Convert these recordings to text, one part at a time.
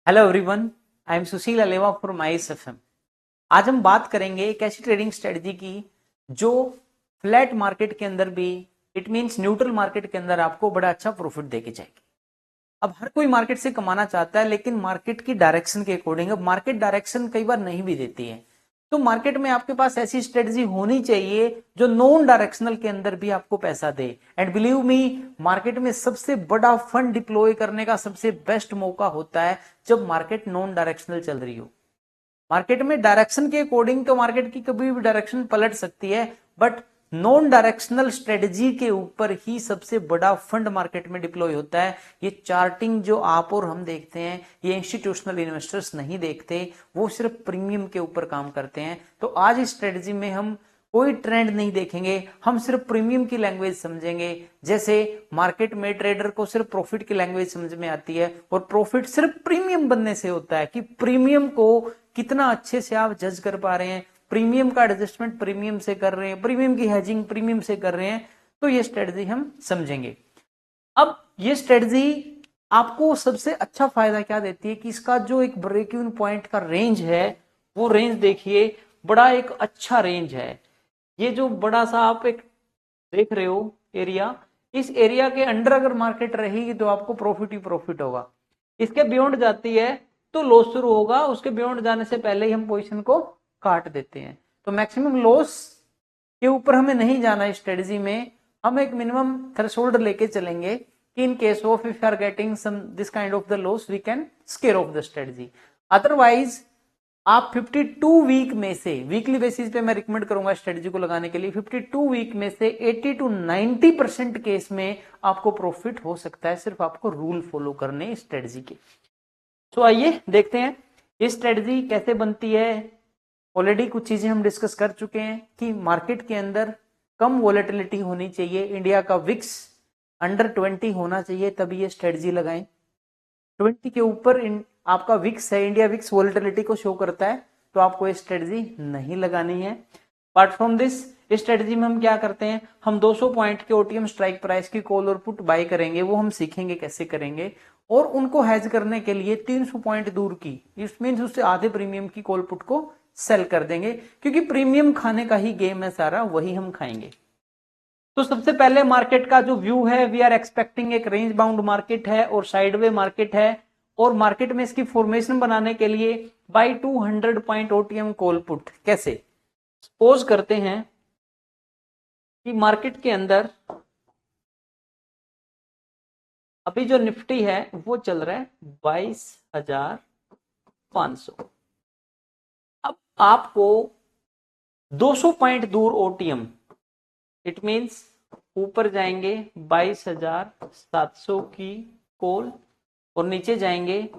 Hello everyone, I am Sushil Aleva from ISFM। आज हम बात करेंगे एक ऐसी ट्रेडिंग स्ट्रेटजी की जो फ्लैट मार्केट के अंदर भी, इट मींस न्यूट्रल मार्केट के अंदर आपको बड़ा अच्छा प्रॉफिट देके जाएगी। अब हर कोई मार्केट से कमाना चाहता है, लेकिन मार्केट की डायरेक्शन के अकॉर्डिंग अब मार्केट डायरेक्शन कई बार नहीं भी देती है। तो मार्केट में आपके पास ऐसी स्ट्रेटजी होनी चाहिए जो नॉन डायरेक्शनल के अंदर भी आपको पैसा दे। एंड बिलीव मी, मार्केट में सबसे बड़ा फंड डिप्लॉय करने का सबसे बेस्ट मौका होता है जब मार्केट नॉन डायरेक्शनल चल रही हो। मार्केट में डायरेक्शन के अकॉर्डिंग तो मार्केट की कभी भी डायरेक्शन पलट सकती है, बट नॉन डायरेक्शनल स्ट्रेटजी के ऊपर ही सबसे बड़ा फंड मार्केट में डिप्लॉय होता है। ये चार्टिंग जो आप और हम देखते हैं, ये इंस्टीट्यूशनल इन्वेस्टर्स नहीं देखते, वो सिर्फ प्रीमियम के ऊपर काम करते हैं। तो आज इस स्ट्रेटजी में हम कोई ट्रेंड नहीं देखेंगे, हम सिर्फ प्रीमियम की लैंग्वेज समझेंगे। जैसे मार्केट में ट्रेडर को सिर्फ प्रॉफिट की लैंग्वेज समझ में आती है, और प्रॉफिट सिर्फ प्रीमियम बनने से होता है कि प्रीमियम को कितना अच्छे से आप जज कर पा रहे हैं, प्रीमियम का एडजस्टमेंट प्रीमियम से कर रहे हैं, प्रीमियम की हेजिंग प्रीमियम से कर रहे हैं। तो ये स्ट्रेटजी हम समझेंगे। अब ये स्ट्रेटजी आपको सबसे अच्छा फायदा क्या देती है कि इसका जो एक ब्रेक इवन पॉइंट का रेंज है, वो रेंज देखिए, बड़ा एक अच्छा रेंज है। ये जो बड़ा सा आप एक देख रहे हो एरिया, इस एरिया के अंडर अगर मार्केट रहेगी तो आपको प्रॉफिट ही प्रॉफिट होगा। इसके बियॉन्ड जाती है तो लॉस शुरू होगा, उसके बियॉन्ड जाने से पहले ही हम पोजीशन को काट देते हैं। तो मैक्सिमम लॉस के ऊपर हमें नहीं जाना है स्ट्रेटजी में, हम एक मिनिमम थ्रेशोल्ड लेके चलेंगे कि in case of if you are getting some this kind of the loss we can square of the strategy. Otherwise आप 52 वीक में से, वीकली बेसिस पे मैं रिकमेंड करूंगा स्ट्रेटजी को लगाने के लिए, 52 वीक में से 80 to 90% केस में आपको प्रॉफिट हो सकता है, सिर्फ आपको रूल फॉलो करने स्ट्रेटजी के। तो आइए देखते हैं ये स्ट्रेटजी कैसे बनती है। ऑलरेडी कुछ चीजें हम डिस्कस कर चुके हैं कि मार्केट के अंदर कम वॉलेटिलिटी होनी चाहिए, इंडिया का विक्स अंडर 20 होना चाहिए, तभी ये स्ट्रेटजी लगाएं। 20 के ऊपर आपका विक्स है, इंडिया विक्स वॉलेटिलिटी को शो करता है, तो आपको ये स्ट्रेटजी नहीं लगानी है। अपार्ट फ्रॉम दिस, इस स्ट्रेटजी में हम क्या करते हैं, हम 200 पॉइंट के ओटीएम स्ट्राइक प्राइस की कॉल और पुट बाय करेंगे, वो हम सीखेंगे कैसे करेंगे। और उनको हैज करने के लिए 300 पॉइंट दूर की, इस मीन्स उससे आधे प्रीमियम की कॉल पुट को सेल कर देंगे, क्योंकि प्रीमियम खाने का ही गेम है सारा, वही हम खाएंगे। तो सबसे पहले मार्केट का जो व्यू है, वी आर एक्सपेक्टिंग एक रेंज बाउंड मार्केट है और साइडवे मार्केट है, और मार्केट में इसकी फॉर्मेशन बनाने के लिए by 200 point OTM call put. कैसे? सपोज करते हैं कि मार्केट के अंदर अभी जो निफ्टी है वो चल रहा है 22,500। अब आपको 200 पॉइंट दूर ओटीएम, इट मींस ऊपर जाएंगे 22,700 की कॉल और नीचे जाएंगे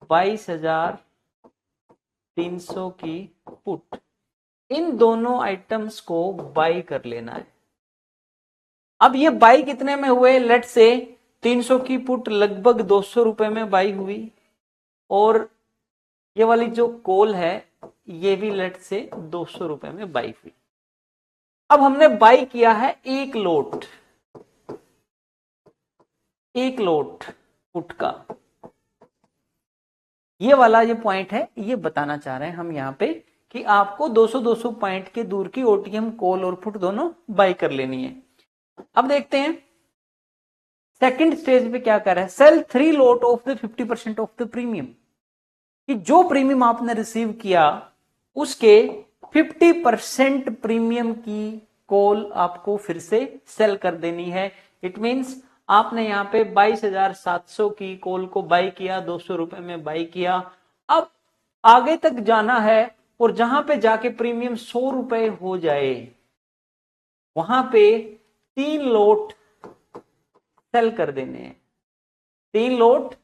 22,300 की पुट। इन दोनों आइटम्स को बाई कर लेना है। अब ये बाई कितने में हुए? लेट से 300 की पुट लगभग 200 रुपए में बाई हुई, और ये वाली जो कॉल है ये भी लेट से 200 रुपए में बाई हुई। अब हमने बाई किया है एक लोट पुट का। ये वाला ये पॉइंट है, ये बताना चाह रहे हैं हम यहां पे कि आपको 200 पॉइंट के दूर की ओटीएम कॉल और पुट दोनों बाई कर लेनी है। अब देखते हैं सेकंड स्टेज पे क्या कर रहा है, sell 3 lot of the 50% of the premium, कि जो प्रीमियम आपने रिसीव किया उसके 50% प्रीमियम की कॉल आपको फिर से सेल कर देनी है। इट मींस आपने यहां पे 22,700 की कॉल को बाई किया, 200 रुपए में बाई किया। अब आगे तक जाना है, और जहां पे जाके प्रीमियम 100 रुपए हो जाए वहां पे 3 लोट सेल कर देने हैं। 3 लोट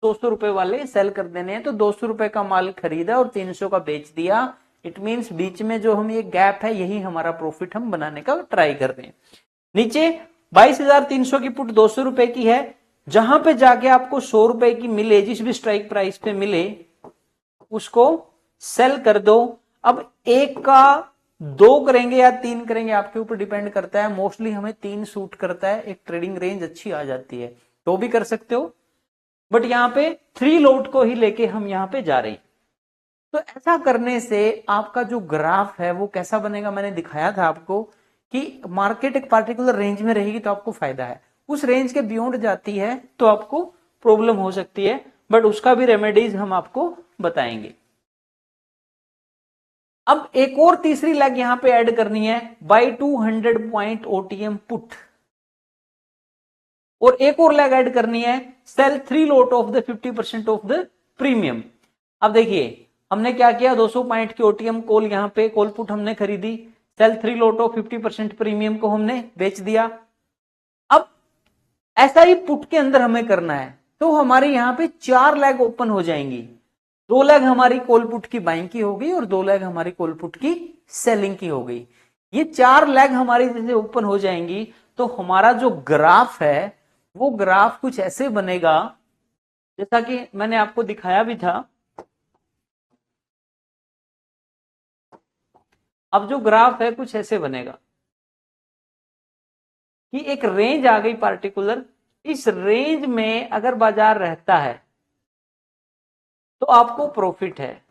200 रुपए वाले सेल कर देने हैं। तो 200 रुपए का माल खरीदा और 300 का बेच दिया। इट मींस बीच में जो हम ये गैप है, यही हमारा प्रॉफिट हम बनाने का ट्राई कर रहे हैं। नीचे 22,300 की पुट 200 रुपए की है, जहां पे जाके आपको 100 रुपए की मिले, जिस भी स्ट्राइक प्राइस पे मिले उसको सेल कर दो। अब एक का 2 करेंगे या 3 करेंगे, आपके ऊपर डिपेंड करता है। मोस्टली हमें 3 सूट करता है, एक ट्रेडिंग रेंज अच्छी आ जाती है, तो भी कर सकते हो। बट यहाँ पे 3 लोट को ही लेके हम यहाँ पे जा रहे हैं। तो ऐसा करने से आपका जो ग्राफ है वो कैसा बनेगा, मैंने दिखाया था आपको कि मार्केट एक पार्टिकुलर रेंज में रहेगी तो आपको फायदा है, उस रेंज के बियॉन्ड जाती है तो आपको प्रॉब्लम हो सकती है, बट उसका भी रेमेडीज हम आपको बताएंगे। अब एक और तीसरी लेग यहां पे ऐड करनी है, बाय 200 पॉइंट ओटीएम पुट, और एक और लेग ऐड करनी है, sell 3 lot of the 50% of the premium. अब देखिए हमने क्या किया, 200 पॉइंट की ओटीएम कॉल यहां पे कॉल पुट हमने खरीदी, सेल 3 लॉट ऑफ 50% प्रीमियम को हमने बेच दिया। अब ऐसा ही पुट के अंदर हमें करना है, तो हमारे यहां पे 4 लेग ओपन हो जाएंगी, 2 लेग हमारी कॉल पुट की बाइंग की हो गई और 2 लेग हमारी कॉल पुट की सेलिंग की हो गई। ये 4 लेग हमारी जैसे ओपन हो जाएंगी तो हमारा जो ग्राफ है वो ग्राफ कुछ ऐसे बनेगा जैसा कि मैंने आपको दिखाया भी था। अब जो ग्राफ है कुछ ऐसे बनेगा कि एक रेंज आ गई पार्टिकुलर, इस रेंज में अगर बाजार रहता है तो आपको प्रॉफिट है,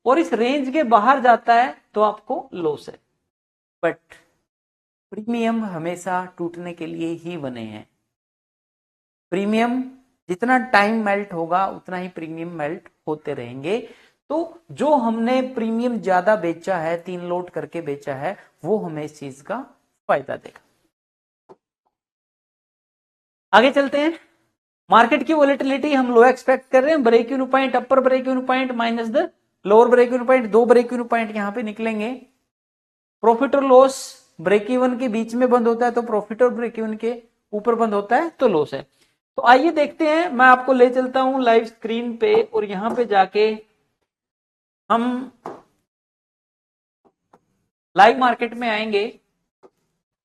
और इस रेंज के बाहर जाता है तो आपको लॉस है। बट प्रीमियम हमेशा टूटने के लिए ही बने हैं। प्रीमियम जितना टाइम मेल्ट होगा उतना ही प्रीमियम मेल्ट होते रहेंगे। तो जो हमने प्रीमियम ज्यादा बेचा है, 3 लोट करके बेचा है, वो हमें इस चीज का फायदा देगा। आगे चलते हैं। मार्केट की वोलेटिलिटी हम लो एक्सपेक्ट कर रहे हैं, break even point, upper break even point minus the lower break even point, 2 break even point यहां पे निकलेंगे। प्रॉफिट और लॉस ब्रेक इवन के बीच में बंद होता है तो प्रॉफिट, और ब्रेक इवन के ऊपर बंद होता है तो लॉस है। तो आइए देखते हैं, मैं आपको ले चलता हूं लाइव स्क्रीन पे, और यहां पे जाके हम लाइव मार्केट में आएंगे,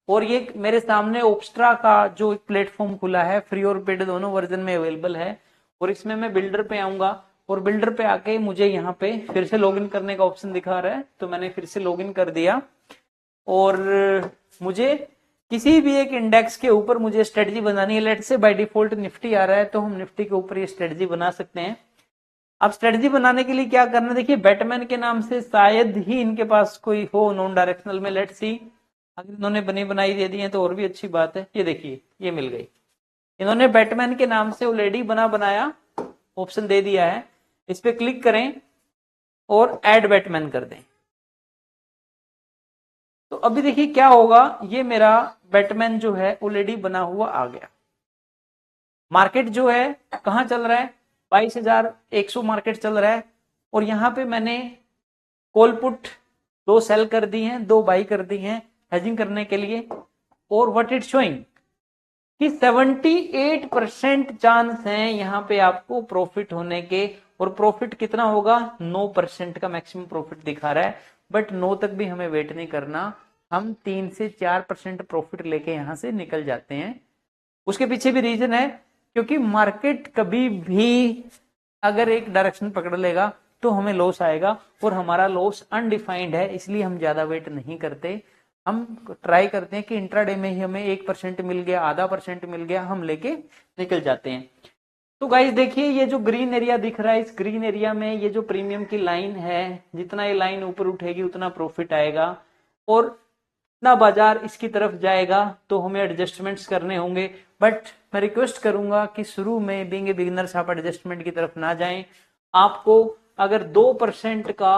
और ये मेरे सामने ओप्स्ट्रा का जो एक प्लेटफॉर्म खुला है, फ्री और पेड दोनों वर्जन में अवेलेबल है, और इसमें मैं बिल्डर पे आऊंगा, और बिल्डर पे आके मुझे यहाँ पे फिर से लॉगिन करने का ऑप्शन दिखा रहा है, तो मैंने फिर से लॉगिन कर दिया, और मुझे किसी भी एक इंडेक्स के ऊपर मुझे स्ट्रेटजी बनानी है। लेट से बाय डिफॉल्ट निफ्टी आ रहा है तो हम निफ्टी के ऊपर ये स्ट्रेटजी बना सकते हैं। अब स्ट्रेटजी बनाने के लिए क्या करना है, देखिए बैटमैन के नाम से शायद ही इनके पास कोई हो नॉन डायरेक्शनल में। लेट्स सी, अगर इन्होंने बनी बनाई दे दी है तो और भी अच्छी बात है। ये देखिए ये मिल गई, इन्होंने बैटमैन के नाम से ऑलरेडी बनाया ऑप्शन दे दिया है। इस पे क्लिक करें और ऐड बैटमैन कर दें। तो अभी देखिए क्या होगा, ये मेरा बैटमैन जो है ऑलरेडी बना हुआ आ गया। मार्केट जो है कहां चल रहा है, 22,100 मार्केट चल रहा है, और यहां पे मैंने कॉल पुट 2 सेल कर दी हैं, 2 बाई कर दी हैं हेजिंग करने के लिए, और व्हाट इट शोइंग कि 78% चांस है यहाँ पे आपको प्रॉफिट होने के, और प्रॉफिट कितना होगा, 9% का मैक्सिमम प्रॉफिट दिखा रहा है। बट 9 तक भी हमें वेट नहीं करना, हम 3 से 4% प्रॉफिट लेके यहां से निकल जाते हैं। उसके पीछे भी रीजन है, क्योंकि मार्केट कभी भी अगर एक डायरेक्शन पकड़ लेगा तो हमें लॉस आएगा, और हमारा लॉस अनडिफाइंड है, इसलिए हम ज्यादा वेट नहीं करते। हम ट्राई करते हैं कि इंट्राडे में ही हमें 1% मिल गया, आधा % मिल गया, हम लेके निकल जाते हैं। तो गाइस देखिए ये जो ग्रीन एरिया दिख रहा है, इस ग्रीन एरिया में ये जो प्रीमियम की लाइन है, जितना ये लाइन ऊपर उठेगी उतना प्रॉफिट आएगा, और ना बाजार इसकी तरफ जाएगा तो हमें एडजस्टमेंट्स करने होंगे। बट मैं रिक्वेस्ट करूंगा कि शुरू में बीइंग ए बिगिनर्स आप एडजस्टमेंट की तरफ ना जाएं। आपको अगर 2% का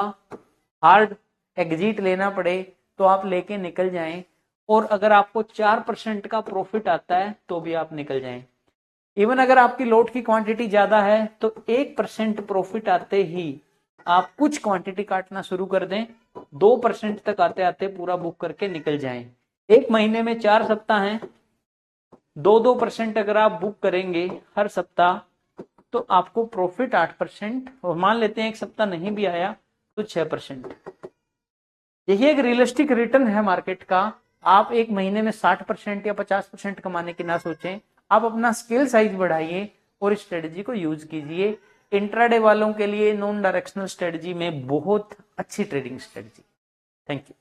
हार्ड एग्जिट लेना पड़े तो आप लेके निकल जाएं, और अगर आपको 4% का प्रॉफिट आता है तो भी आप निकल जाएं। इवन अगर आपकी लोट की क्वांटिटी ज्यादा है तो 1% प्रॉफिट आते ही आप कुछ क्वांटिटी काटना शुरू कर दें, 2% तक आते आते पूरा बुक करके निकल जाएं। एक महीने में 4 सप्ताह हैं, 2% अगर आप बुक करेंगे हर सप्ताह तो आपको प्रॉफिट 8%, और मान लेते हैं एक सप्ताह नहीं भी आया तो 6%। यही एक रियलिस्टिक रिटर्न है मार्केट का। आप एक महीने में 60% या 50% कमाने की ना सोचें, आप अपना स्केल साइज बढ़ाइए और इस स्ट्रेटजी को यूज कीजिए। इंट्राडे वालों के लिए नॉन डायरेक्शनल स्ट्रेटजी में बहुत अच्छी ट्रेडिंग स्ट्रेटजी। Thank you.